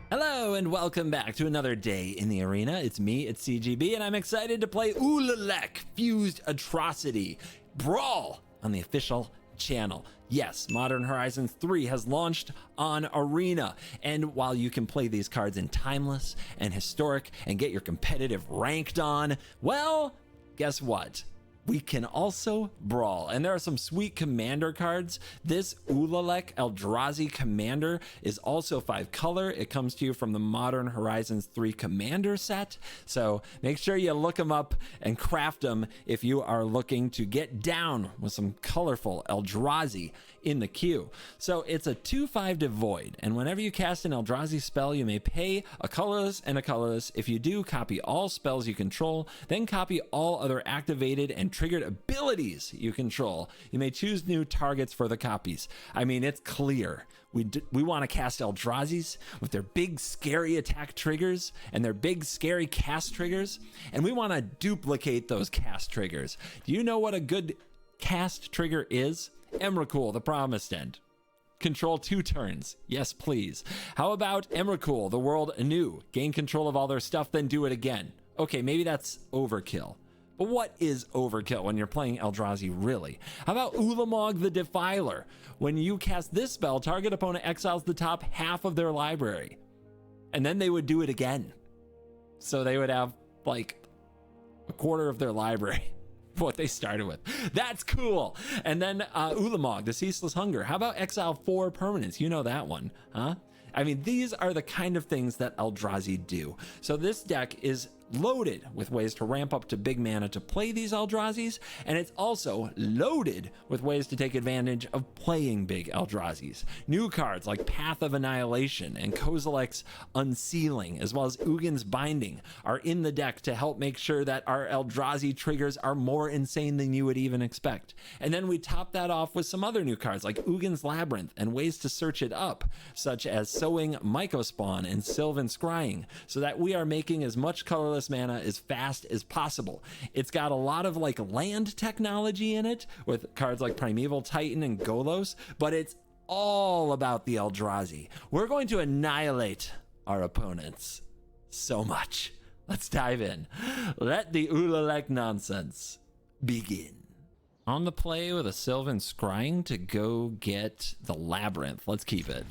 Hello and welcome back to another day in the arena. It's me, it's CGB, and I'm excited to play Ulalek Fused Atrocity Brawl on the official channel. Yes, Modern Horizons 3 has launched on Arena, and while you can play these cards in Timeless and Historic and get your competitive ranked on, well, guess what? We can also brawl, and there are some sweet commander cards. This Ulalek Eldrazi commander is also 5 color. It comes to you from the Modern Horizons 3 commander set, so make sure you look them up and craft them if you are looking to get down with some colorful Eldrazi in the queue. So it's a 2/5 devoid, and whenever you cast an Eldrazi spell, you may pay a colorless and a colorless. If you do, copy all spells you control, then copy all other activated and triggered abilities you control. You may choose new targets for the copies. I mean, it's clear. We want to cast Eldrazi's with their big scary attack triggers and their big scary cast triggers, and we want to duplicate those cast triggers. Do you know what a good cast trigger is? Emrakul, the Promised End. Control 2 turns. Yes, please. How about Emrakul, the World Anew? Gain control of all their stuff, then do it again. Okay, maybe that's overkill. But what is overkill when you're playing Eldrazi, really? How about Ulalek the Defiler? When you cast this spell, target opponent exiles the top half of their library. And then they would do it again. So they would have like a quarter of their library. What they started with. That's cool. And then Ulalek, the Ceaseless Hunger. How about exile 4 permanents? You know that one, huh? I mean, these are the kind of things that Eldrazi do. So this deck is loaded with ways to ramp up to big mana to play these Eldrazi's, and it's also loaded with ways to take advantage of playing big Eldrazi's. New cards like Path of Annihilation and Kozilek's Unsealing, as well as Ugin's Binding, are in the deck to help make sure that our Eldrazi triggers are more insane than you would even expect. And then we top that off with some other new cards like Ugin's Labyrinth and ways to search it up, such as Sowing Mycospawn and Sylvan Scrying, so that we are making as much colorless mana as fast as possible. It's got a lot of like land technology in it with cards like Primeval Titan and Golos, but it's all about the Eldrazi. We're going to annihilate our opponents so much. Let's dive in. Let the Ulalek nonsense begin. On the play with a Sylvan Scrying to go get the Labyrinth. Let's keep it.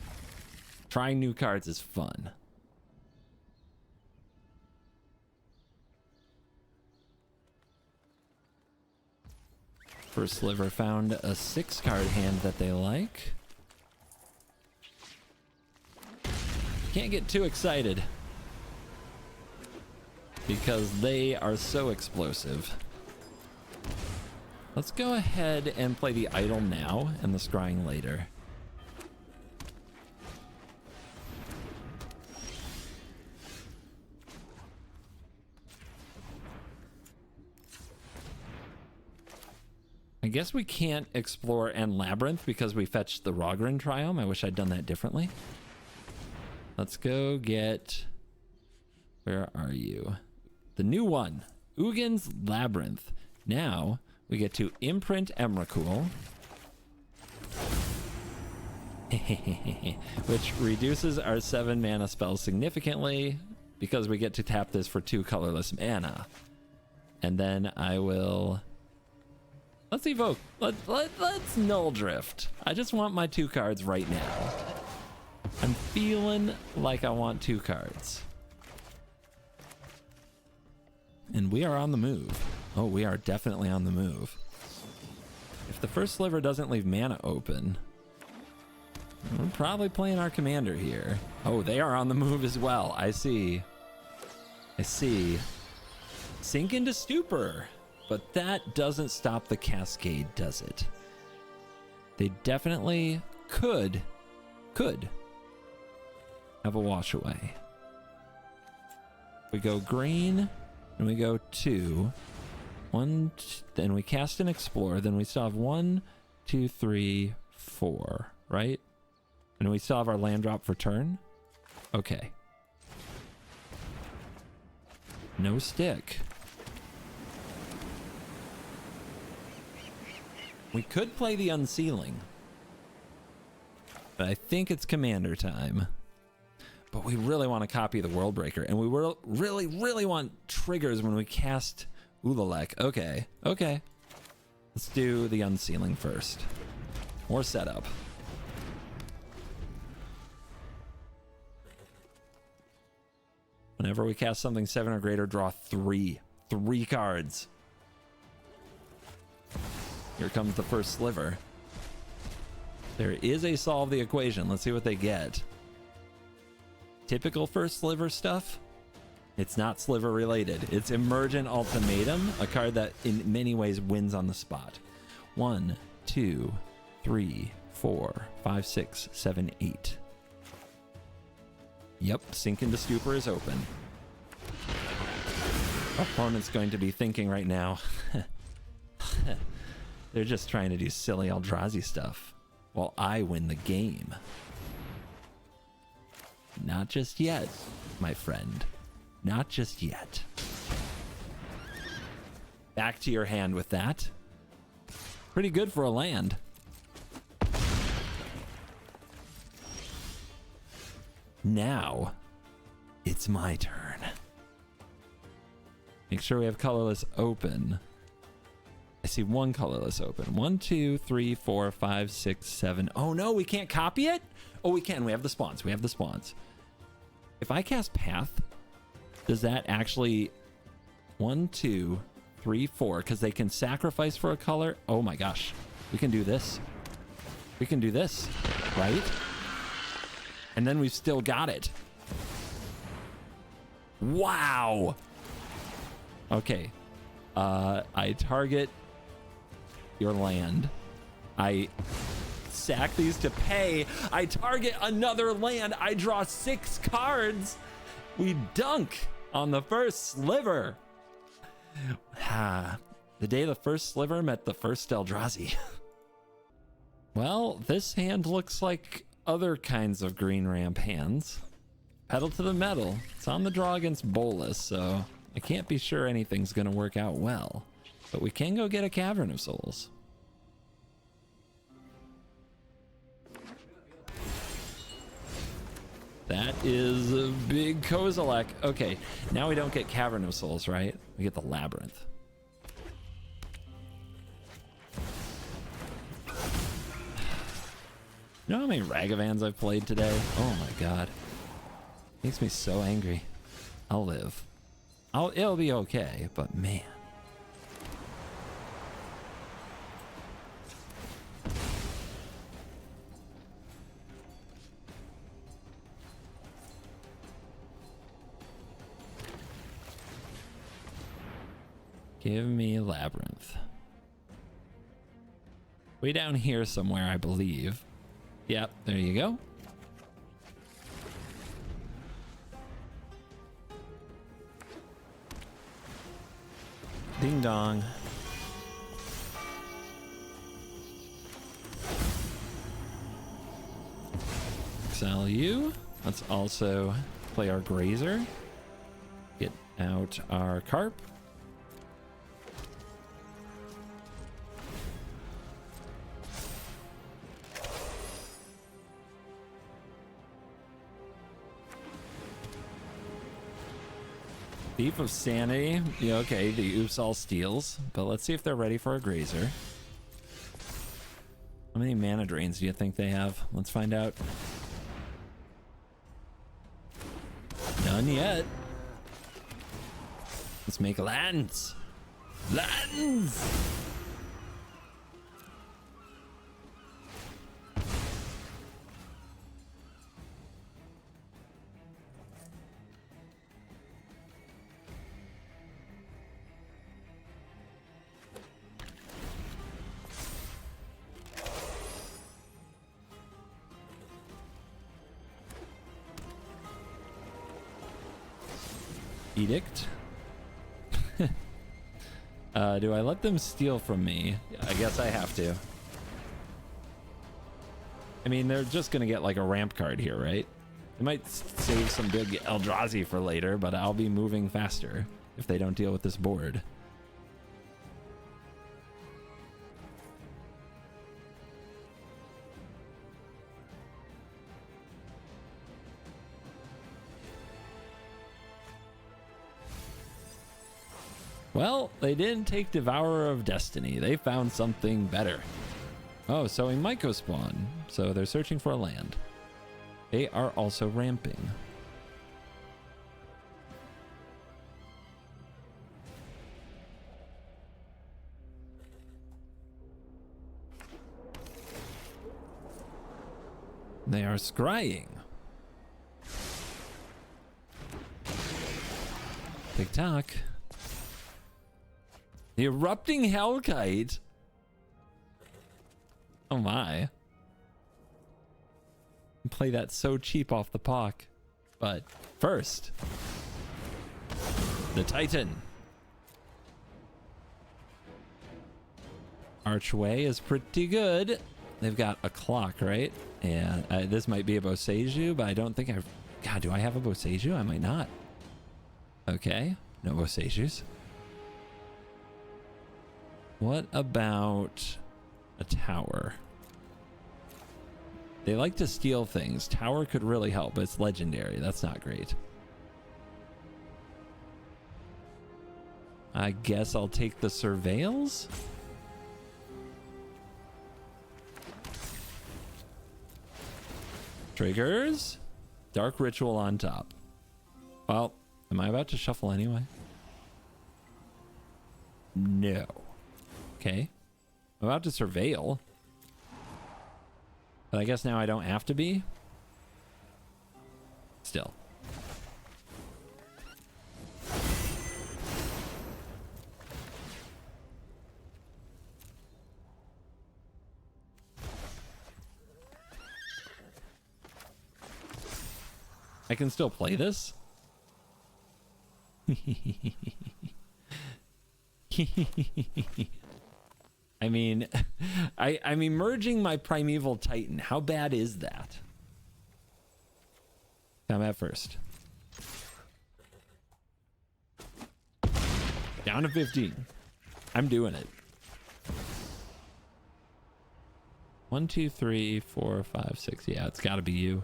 Trying new cards is fun. First sliver found a 6-card hand that they like. Can't get too excited because they are so explosive. Let's go ahead and play the Idol now and the Scrying later. I guess we can't explore and Labyrinth because we fetched the Rogren Triome. I wish I'd done that differently. Let's go get... Where are you? The new one. Ugin's Labyrinth. Now we get to imprint Emrakul. Which reduces our 7 mana spells significantly because we get to tap this for 2 colorless mana. And then I will... Let's evoke. Let's Null Drift. I just want my 2 cards right now. I'm feeling like I want 2 cards. And we are on the move. Oh, we are definitely on the move. If the first sliver doesn't leave mana open, we're probably playing our commander here. Oh, they are on the move as well. I see. I see. Sink into Stupor. But that doesn't stop the cascade, does it? They definitely could have a wash away. We go green, and we go 2. 1, then we cast and explore, then we still have 1, 2, 3, 4, right? And we still have our land drop for turn? Okay. No stick. We could play the Unsealing, but I think it's commander time. but we really want to copy the World Breaker, and we really want triggers when we cast Ulalek. Okay, okay. Let's do the unsealing first. More setup. Whenever we cast something 7 or greater, draw 3 cards. Here comes the first sliver. There is a solve the equation. Let's see what they get. Typical first sliver stuff. It's not sliver related. It's Emergent Ultimatum, a card that in many ways wins on the spot. 1, 2, 3, 4, 5, 6, 7, 8. Yep, Sink into Stupor is open. Opponent's going to be thinking right now, they're just trying to do silly Eldrazi stuff while I win the game. Not just yet, my friend. Not just yet. Back to your hand with that. Pretty good for a land. Now, it's my turn. Make sure we have colorless open. I see one colorless open. 1, 2, 3, 4, 5, 6, 7. Oh no, we can't copy it? Oh, we can. We have the spawns. We have the spawns. If I cast Path, does that actually 1, 2, 3, 4? Because they can sacrifice for a color. Oh my gosh. We can do this. We can do this, right? And then we've still got it. Wow. Okay. I target your land. I sack these to pay. I target another land. I draw 6 cards. We dunk on the first sliver. The day the first sliver met the first Eldrazi. Well, this hand looks like other kinds of green ramp hands. Pedal to the metal. It's on the draw against Bolas, so I can't be sure anything's gonna work out well. But we can go get a Cavern of Souls. That is a big Kozilek. Okay, now we don't get Cavern of Souls, right? We get the Labyrinth. You know how many Ragavans I've played today? Oh my god. Makes me so angry. I'll live. It'll be okay, but man. Give me Labyrinth. Way down here somewhere, I believe. Yep, there you go. Ding dong. Exile you. Let's also play our Grazer. Get out our Carp. Thief of Sanity. Yeah, okay, the Oops all steals. But let's see if they're ready for a Grazer. How many mana drains do you think they have? Let's find out. None yet. Let's make lands. Lands! Edict. Do I let them steal from me? I guess I have to. I mean, they're just gonna get like a ramp card here, right? They might save some big Eldrazi for later, but I'll be moving faster if they don't deal with this board. Well, they didn't take Devourer of Destiny. They found something better. Oh, so he might go spawn. So they're searching for a land. They are also ramping. They are scrying. TikTok. The Erupting Hellkite. Oh my. Play that so cheap off the POC. But first, the Titan. Archway is pretty good. They've got a clock, right? And this might be a Boseiju, but I don't think I've... God, do I have a Boseiju? I might not. Okay, no Boseijus. What about a tower? They like to steal things. Tower could really help, but it's legendary. That's not great. I guess I'll take the Surveils. Triggers. Dark Ritual on top. Well, am I about to shuffle anyway? No. Okay. I'm about to Surveil. But I guess now I don't have to be. Still. I can still play this. I mean, I'm emerging my Primeval Titan. How bad is that? I'm at first. Down to 15. I'm doing it. 1, 2, 3, 4, 5, 6. Yeah, it's got to be you.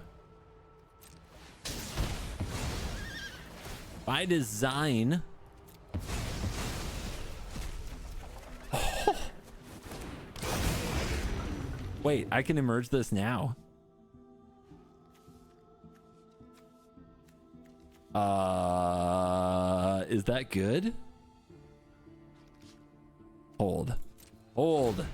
By design. Oh. Wait, I can emerge this now. Is that good? Hold. Hold.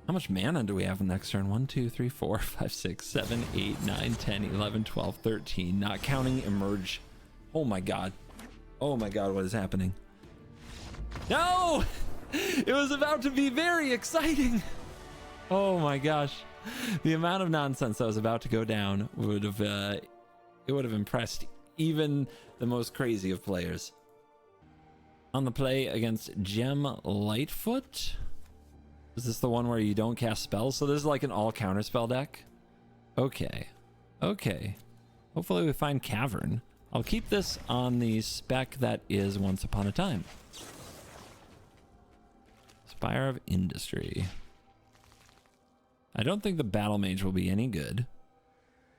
How much mana do we have next turn? 1, 2, 3, 4, 5, 6, 7, 8, 9, 10, 11, 12, 13. Not counting emerge. Oh my god. Oh my god, what is happening? No! It was about to be very exciting. Oh my gosh. The amount of nonsense that was about to go down would have it would have impressed even the most crazy of players. On the play against Gem Lightfoot. Is this the one where you don't cast spells? So this is like an all counterspell deck. Okay. Okay. Hopefully we find Cavern. I'll keep this on the spec that is Once Upon a Time. Spire of Industry. I don't think the Battle Mage will be any good.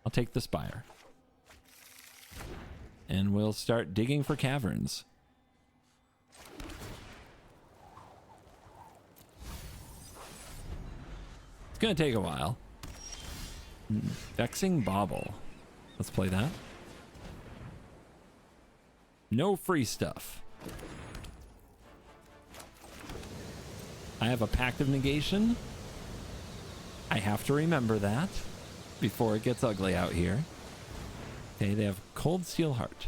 I'll take the Spire. And we'll start digging for caverns. It's gonna take a while. Vexing Bauble. Let's play that. No free stuff. I have a Pact of Negation. I have to remember that before it gets ugly out here. Okay, they have Cold Steel Heart.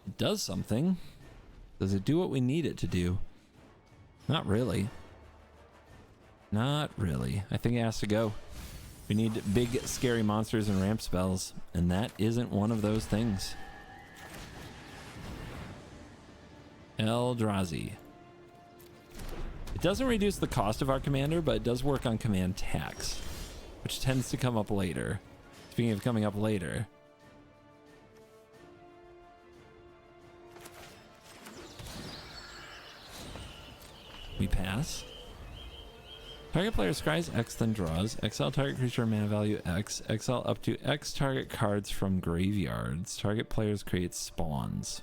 It does something. Does it do what we need it to do? Not really. Not really. I think it has to go. We need big, scary monsters and ramp spells, and that isn't one of those things. Eldrazi. It doesn't reduce the cost of our commander, but it does work on command tax, which tends to come up later. Speaking of coming up later, We pass. Target player scries X, then draws. Exile target creature mana value X. Exile up to X target cards from graveyards. Target players create spawns.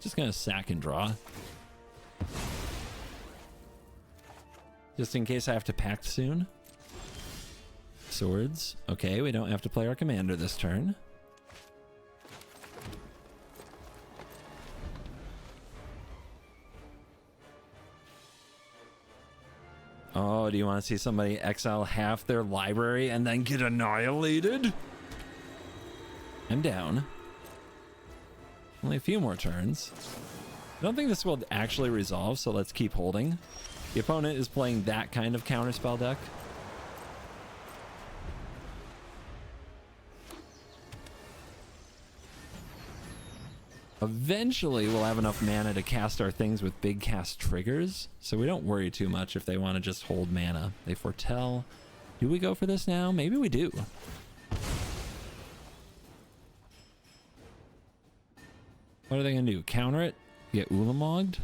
Just gonna sack and draw. Just in case I have to pact soon. Swords. Okay, we don't have to play our commander this turn. Oh, do you want to see somebody exile half their library and then get annihilated? I'm down. Only a few more turns. I don't think this will actually resolve, so let's keep holding. The opponent is playing that kind of counterspell deck. Eventually, we'll have enough mana to cast our things with big cast triggers, so we don't worry too much if they want to just hold mana. They foretell. Do we go for this now? Maybe we do. What are they going to do? Counter it? Get Ulamogged?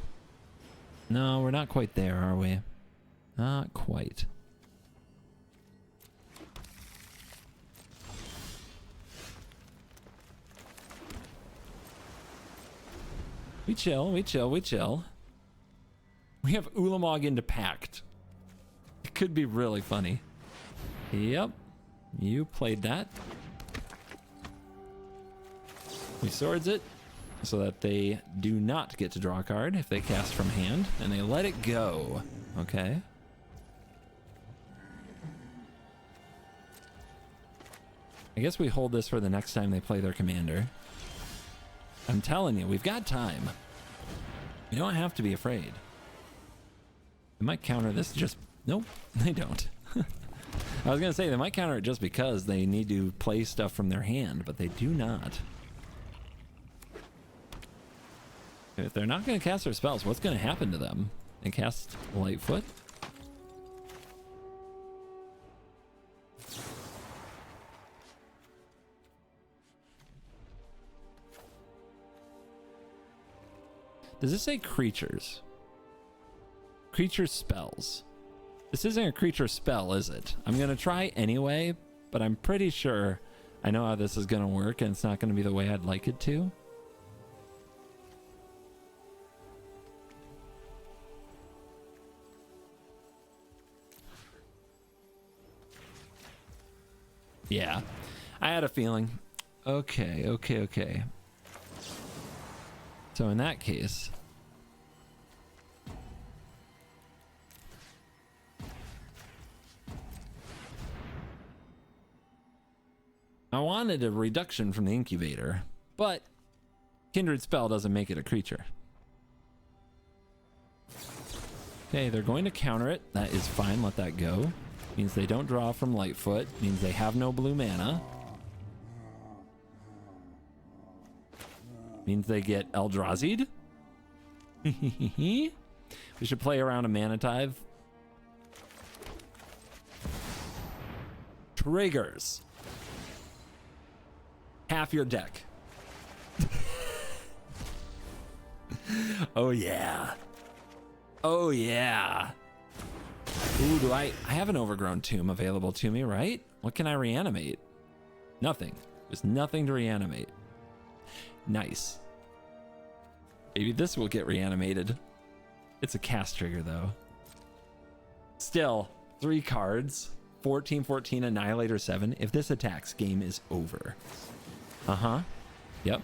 No, we're not quite there, are we? Not quite. We chill, we chill, we chill. We have Ulamog into Pact. It could be really funny. Yep. You played that. We swords it so that they do not get to draw a card if they cast from hand, and they let it go. Okay. I guess we hold this for the next time they play their commander. I'm telling you, we've got time. We don't have to be afraid. They might counter this just... Nope, they don't. I was going to say, they might counter it just because they need to play stuff from their hand, but they do not. If they're not going to cast their spells, what's going to happen to them? They cast Lightfoot? Does this say creatures? Creature spells. This isn't a creature spell, is it? I'm going to try anyway, but I'm pretty sure I know how this is going to work, and it's not going to be the way I'd like it to. Yeah, I had a feeling. Okay, okay, okay. So in that case, I wanted a reduction from the incubator, but Kindred Spell doesn't make it a creature. Okay, they're going to counter it. That is fine, let that go. Means they don't draw from Lightfoot. Means they have no blue mana. Means they get Eldrazi'd. We should play around a Mana Tithe. Triggers. Half your deck. Oh yeah. Oh yeah. Ooh, do I have an Overgrown Tomb available to me, right? What can I reanimate? Nothing. There's nothing to reanimate. Nice. Maybe this will get reanimated. It's a cast trigger though. Still, 3 cards. 14/14 Annihilator 7. If this attacks, game is over. Uh-huh. Yep.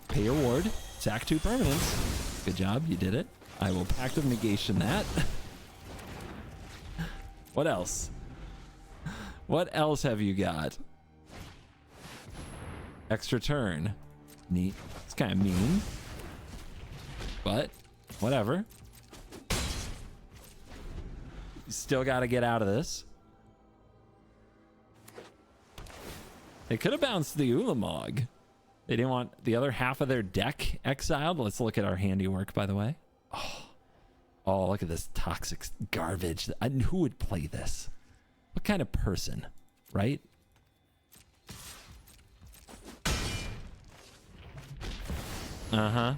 Pay your ward. Sack 2 permanents. Good job, you did it. I will Pact of Negation that. What else? What else have you got? Extra turn. Neat. It's kind of mean. But, whatever. You still got to get out of this. They could have bounced the Ulamog. They didn't want the other half of their deck exiled. Let's look at our handiwork, by the way. Oh, look at this toxic garbage. Who would play this? What kind of person, right? Uh-huh.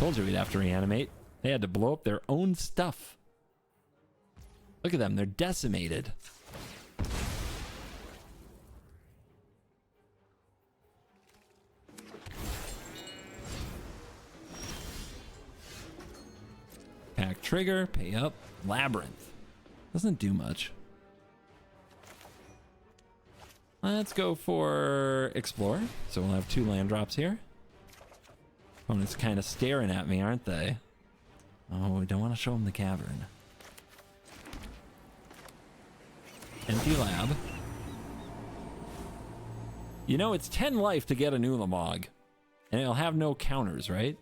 Told you we'd have to reanimate. They had to blow up their own stuff. Look at them, they're decimated. Pack trigger, pay up, labyrinth. Doesn't do much. Let's go for explore. So we'll have 2 land drops here. Opponent's kind of staring at me, aren't they? Oh, we don't want to show them the cavern. Empty lab. You know, it's 10 life to get an Ulamog. And it'll have no counters, right?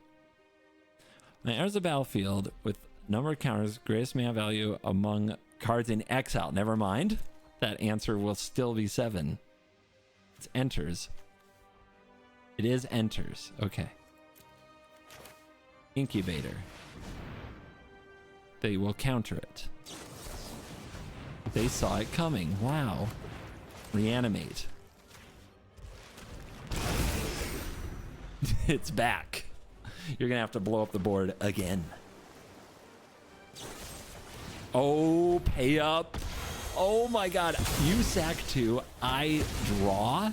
Now, enters the battlefield with number of counters, greatest mana value among cards in exile. Never mind. That answer will still be 7. It's enters. It is enters. Okay. Incubator. They will counter it. They saw it coming. Wow. Reanimate. It's back. You're gonna have to blow up the board again. Oh, pay up. Oh my god. You sack 2. I draw.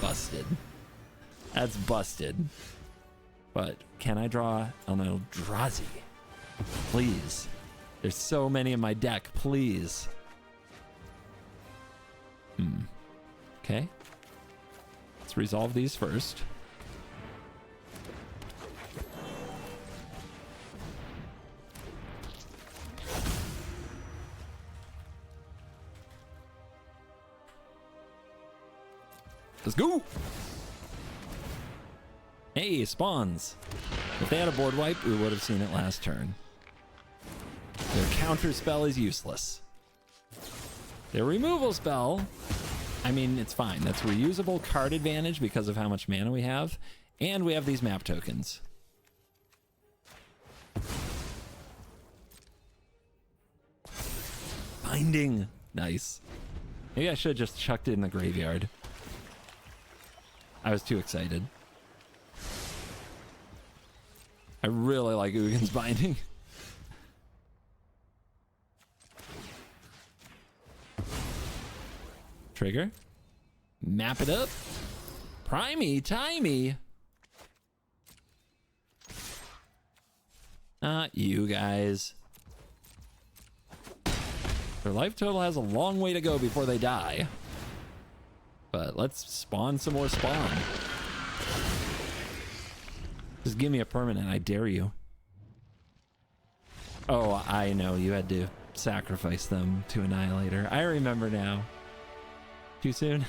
Busted. That's busted. But can I draw an Eldrazi? Please. There's so many in my deck. Please. Okay. Let's resolve these first. Let's go. Hey, spawns. If they had a board wipe, we would have seen it last turn. Their counter spell is useless. Their removal spell, I mean, it's fine. That's reusable card advantage because of how much mana we have. And we have these map tokens. Binding. Nice. Maybe I should have just chucked it in the graveyard. I was too excited. I really like Ugin's Binding. Trigger. Map it up. Primey, timey. Not you guys. Their life total has a long way to go before they die. But let's spawn some more spawn. Just give me a permanent, I dare you. Oh, I know, you had to sacrifice them to Annihilator. I remember now. Too soon?